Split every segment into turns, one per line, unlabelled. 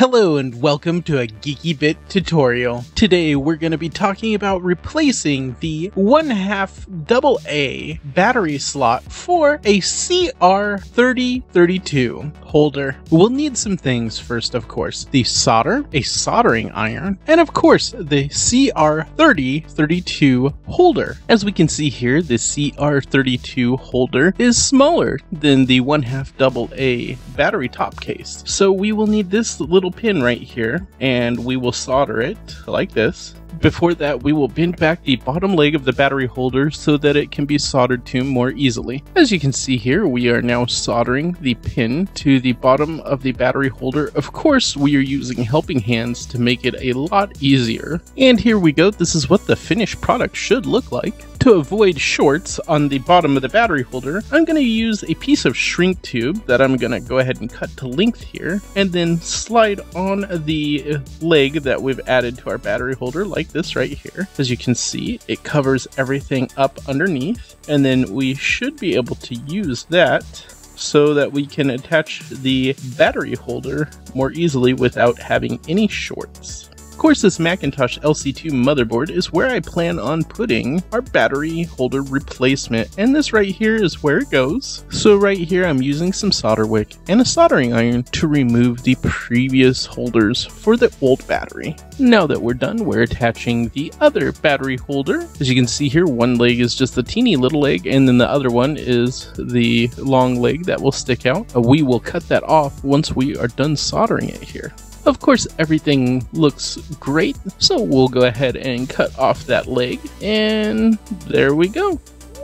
Hello and welcome to a Geeky Bit tutorial. Today we're going to be talking about replacing the 1/2 AA battery slot for a CR3032 holder. We'll need some things first, of course. The solder, a soldering iron, and of course the CR3032 holder. As we can see here, the CR32 holder is smaller than the 1/2 AA battery top case. So we will need this little pin right here, and we will solder it like this. Before that, we will bend back the bottom leg of the battery holder so that it can be soldered to more easily. As you can see here, we are now soldering the pin to the bottom of the battery holder. Of course, we are using helping hands to make it a lot easier. And here we go. This is what the finished product should look like. To avoid shorts on the bottom of the battery holder, I'm going to use a piece of shrink tube that I'm going to go ahead and cut to length here, and then slide on the leg that we've added to our battery holder like this right here. As you can see, it covers everything up underneath, and then we should be able to use that so that we can attach the battery holder more easily without having any shorts. Of course, this Macintosh LC2 motherboard is where I plan on putting our battery holder replacement, and this right here is where it goes. So right here I'm using some solder wick and a soldering iron to remove the previous holders for the old battery. Now that we're done, we're attaching the other battery holder. As you can see here, one leg is just a teeny little leg, and then the other one is the long leg that will stick out. We will cut that off once we are done soldering it here. Of course, everything looks great, so we'll go ahead and cut off that leg, and there we go.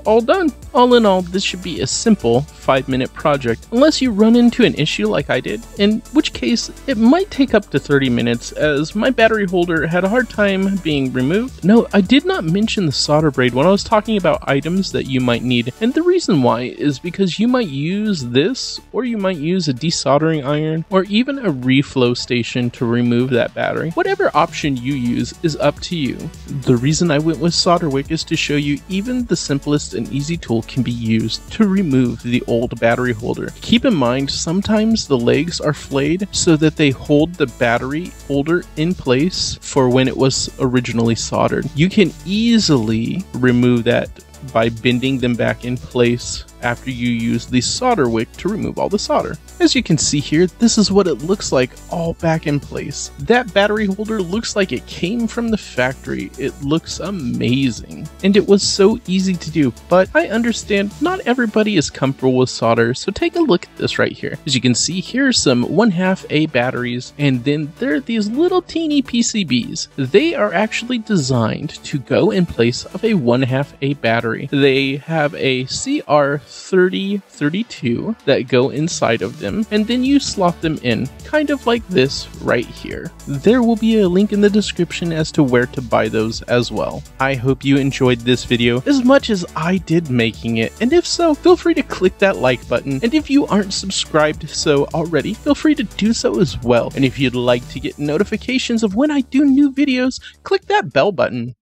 All done. All in all, this should be a simple 5-minute project, unless you run into an issue like I did, in which case it might take up to 30 minutes as my battery holder had a hard time being removed. No, I did not mention the solder braid when I was talking about items that you might need, and the reason why is because you might use this, or you might use a desoldering iron, or even a reflow station to remove that battery. Whatever option you use is up to you. The reason I went with solder wick is to show you even the simplest and easy tool can be used to remove the old battery holder. Keep in mind, sometimes the legs are flayed so that they hold the battery holder in place for when it was originally soldered. You can easily remove that by bending them back in place after you use the solder wick to remove all the solder. As you can see here, this is what it looks like all back in place. That battery holder looks like it came from the factory. It looks amazing, and it was so easy to do, but I understand not everybody is comfortable with solder, so take a look at this right here. As you can see, here are some 1/2 A batteries, and then there are these little teeny PCBs. They are actually designed to go in place of a 1/2 A battery. They have a CR3032 that go inside of them, and then you slot them in, kind of like this right here. There will be a link in the description as to where to buy those as well. I hope you enjoyed this video as much as I did making it, and if so, feel free to click that like button, and if you aren't subscribed so already, feel free to do so as well. And if you'd like to get notifications of when I do new videos, click that bell button.